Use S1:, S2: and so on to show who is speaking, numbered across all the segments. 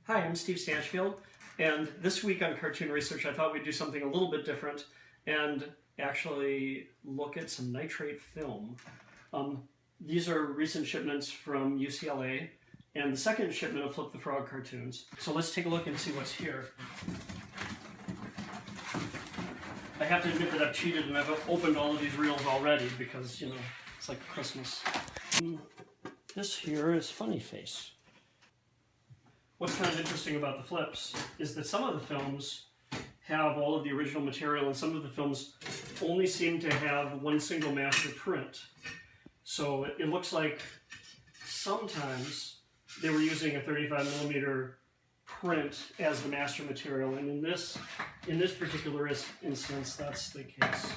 S1: Hi, I'm Steve Stanchfield, and this week on Cartoon Research I thought we'd do something a little bit different and actually look at some nitrate film. These are recent shipments from UCLA and the second shipment of Flip the Frog cartoons. So let's take a look and see what's here. I have to admit that I've cheated and I've opened all of these reels already because, you know, it's like Christmas. This here is Funny Face. What's kind of interesting about the flips is that some of the films have all of the original material and some of the films only seem to have one single master print. So it looks like sometimes they were using a 35mm print as the master material, and in this particular instance, that's the case.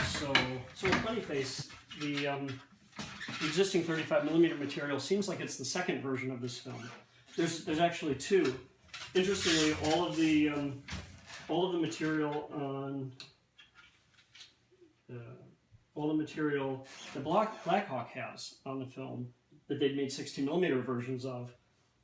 S1: So with Funny Face, the existing 35mm material seems like it's the second version of this film. There's actually two. Interestingly, all of the material on that Blackhawk has on the film that they'd made 60mm versions of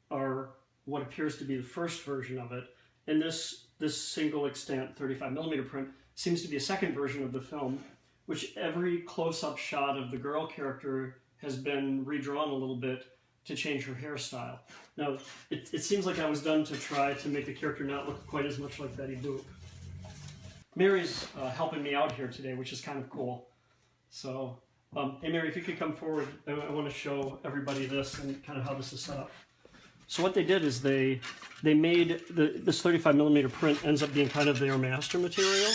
S1: are what appears to be the first version of it, and this single extant 35mm print seems to be a second version of the film, which every close-up shot of the girl character has been redrawn a little bit to change her hairstyle. Now, it seems like that was done to try to make the character not look quite as much like Betty Boop. Mary's helping me out here today, which is kind of cool. So, hey Mary, if you could come forward, I want to show everybody this and kind of how this is set up. So what they did is they made this 35mm print ends up being kind of their master material.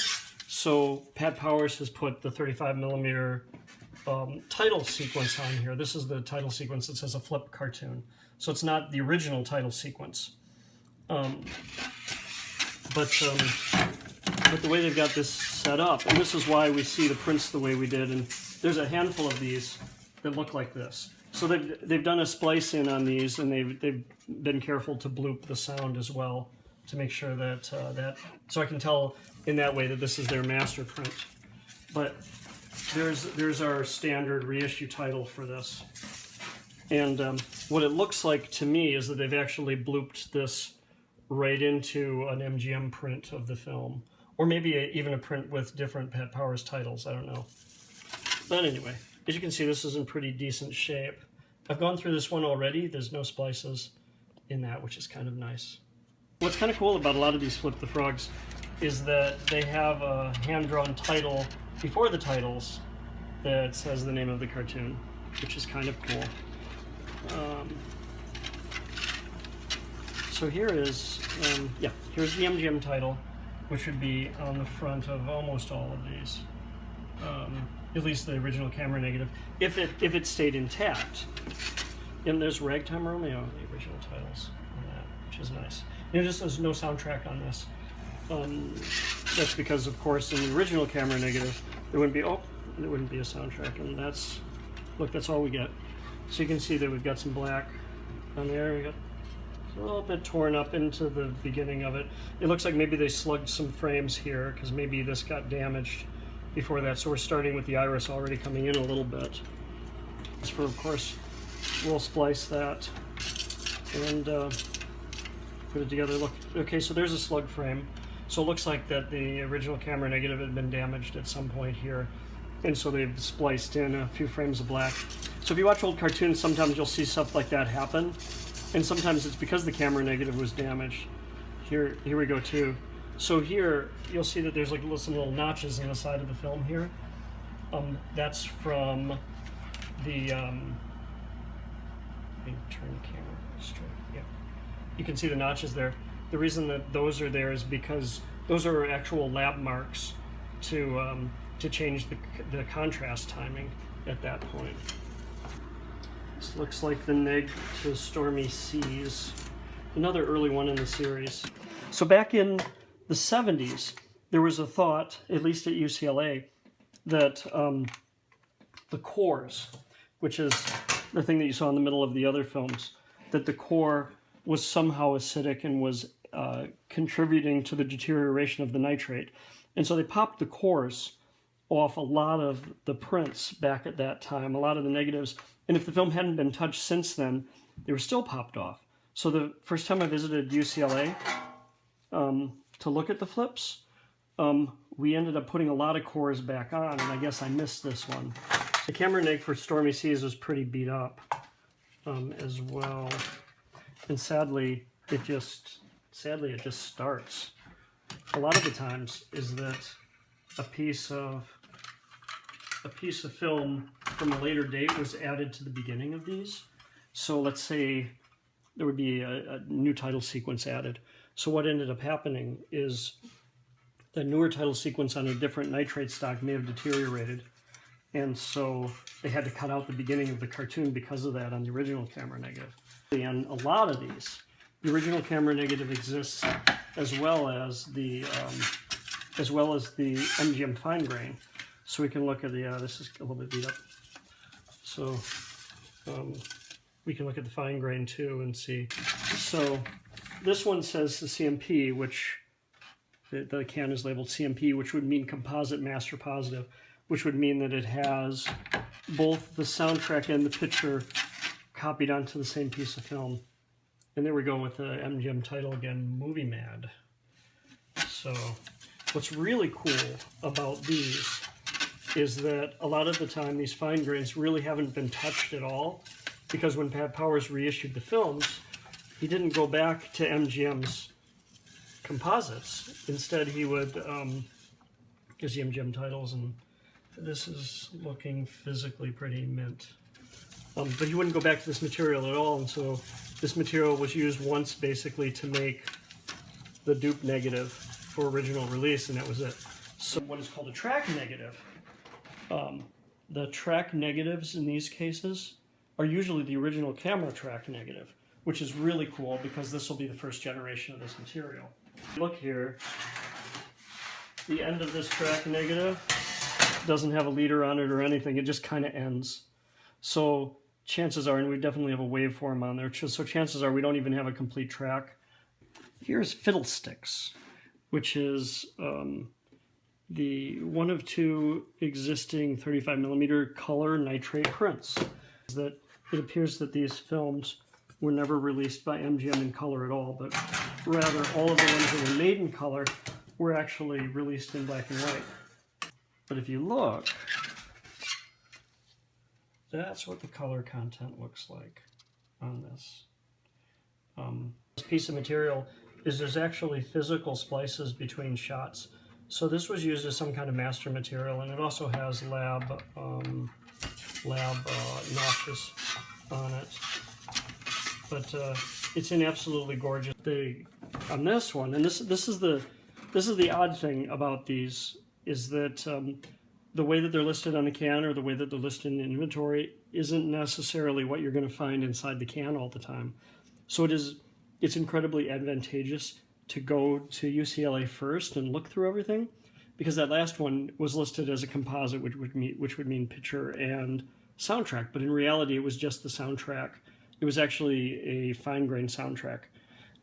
S1: So Pat Powers has put the 35mm title sequence on here. This is the title sequence that says a flip cartoon. So it's not the original title sequence. But the way they've got this set up, and this is why we see the prints the way we did, and there's a handful of these that look like this. So they've done a splice in on these, and they've been careful to bloop the sound as well to make sure that, so I can tell in that way that this is their master print. But there's our standard reissue title for this. And what it looks like to me is that they've actually blooped this right into an MGM print of the film. Or maybe even a print with different Pat Powers titles, I don't know. But anyway, as you can see, this is in pretty decent shape. I've gone through this one already. There's no splices in that, which is kind of nice. What's kind of cool about a lot of these Flip the Frogs is that they have a hand-drawn title before the titles that says the name of the cartoon, which is kind of cool. So here is, here's the MGM title, which would be on the front of almost all of these, at least the original camera negative, if it stayed intact. And there's Ragtime Romeo, the original titles on that, which is nice. And there's no soundtrack on this. That's because, of course, in the original camera negative, there wouldn't be a soundtrack, and that's all we get. So you can see that we've got some black on there. We got a little bit torn up into the beginning of it. It looks like maybe they slugged some frames here because maybe this got damaged before that. So we're starting with the iris already coming in a little bit. As for, of course, we'll splice that and put it together. Look, okay, so there's a slug frame. So it looks like that the original camera negative had been damaged at some point here. And so they've spliced in a few frames of black. So if you watch old cartoons, sometimes you'll see stuff like that happen. And sometimes it's because the camera negative was damaged. Here we go too. So here, you'll see that there's like some little notches in the side of the film here. That's from the, let me turn the camera straight, yeah. You can see the notches there. The reason that those are there is because those are actual lab marks to change the contrast timing at that point. This looks like the neg to Stormy Seas, another early one in the series. So back in the 70s, there was a thought, at least at UCLA, that the cores, which is the thing that you saw in the middle of the other films, that the core was somehow acidic and was contributing to the deterioration of the nitrate. And so they popped the cores off a lot of the prints back at that time, a lot of the negatives. And if the film hadn't been touched since then, they were still popped off. So the first time I visited UCLA to look at the flips, we ended up putting a lot of cores back on, and I guess I missed this one. The camera neg for Stormy Seas was pretty beat up as well, and sadly it just starts. A lot of the times is that a piece of film from a later date was added to the beginning of these. So let's say there would be a new title sequence added. So what ended up happening is the newer title sequence on a different nitrate stock may have deteriorated, and so they had to cut out the beginning of the cartoon because of that on the original camera negative. And a lot of these, the original camera negative exists as well as the MGM fine grain. So we can look at the, this is a little bit beat up. So we can look at the fine grain too and see. So this one says the CMP, which the can is labeled CMP, which would mean composite master positive, which would mean that it has both the soundtrack and the picture copied onto the same piece of film. And there we go with the MGM title again, Movie Mad. So what's really cool about these is that a lot of the time these fine grains really haven't been touched at all, because when Pat Powers reissued the films, he didn't go back to MGM's composites. Instead, he would, here's the MGM titles, and this is looking physically pretty mint. But he wouldn't go back to this material at all, and so this material was used once basically to make the dupe negative for original release, and that was it. So what is called a track negative, the track negatives in these cases are usually the original camera track negative, which is really cool because this will be the first generation of this material. Look here, the end of this track negative doesn't have a leader on it or anything, it just kind of ends. So chances are, and we definitely have a waveform on there, so chances are we don't even have a complete track. Here's Fiddlesticks, which is the one of two existing 35mm color nitrate prints. That it appears that these films were never released by MGM in color at all, but rather all of the ones that were made in color were actually released in black and white. But if you look, that's what the color content looks like on this. This piece of material is there's actually physical splices between shots. So this was used as some kind of master material, and it also has lab notches on it. But it's an absolutely gorgeous thing on this one. And this is the odd thing about these, is that the way that they're listed on the can or the way that they're listed in inventory isn't necessarily what you're going to find inside the can all the time. So it's incredibly advantageous to go to UCLA first and look through everything, because that last one was listed as a composite, which would mean picture and soundtrack, but in reality it was just the soundtrack. It was actually a fine grain soundtrack.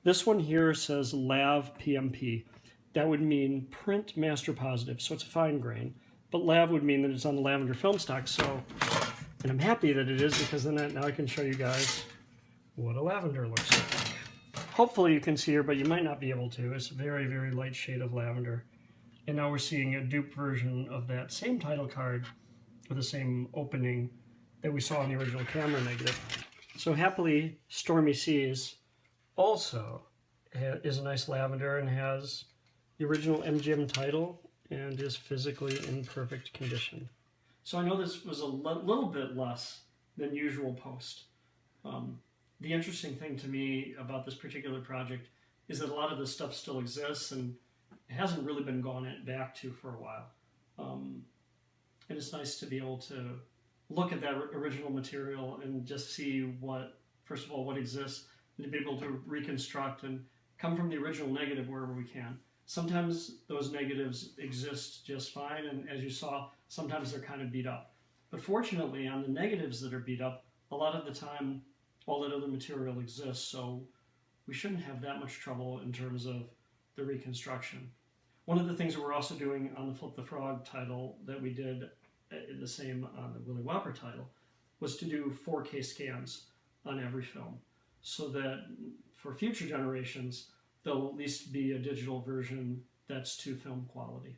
S1: This one here says LAV PMP. That would mean print master positive, so it's a fine grain. But LAV would mean that it's on the lavender film stock, so, and I'm happy that it is, because then now I can show you guys what a lavender looks like. Hopefully you can see her, but you might not be able to. It's a very, very light shade of lavender. And now we're seeing a dupe version of that same title card with the same opening that we saw in the original camera negative. So happily, Stormy Seas also is a nice lavender and has the original MGM title and is physically in perfect condition. So I know this was a little bit less than usual post. The interesting thing to me about this particular project is that a lot of this stuff still exists and it hasn't really been gone back to for a while. And it's nice to be able to look at that original material and just see what, first of all, what exists, and to be able to reconstruct and come from the original negative wherever we can. Sometimes those negatives exist just fine, and as you saw, sometimes they're kind of beat up. But fortunately, on the negatives that are beat up, a lot of the time, all that other material exists, so we shouldn't have that much trouble in terms of the reconstruction. One of the things that we're also doing on the Flip the Frog title that we did the same on the Willy Whopper title was to do 4K scans on every film. so that for future generations, there'll at least be a digital version that's to film quality.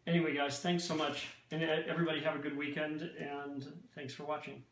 S1: Anyway, guys, thanks so much. And everybody have a good weekend, and thanks for watching.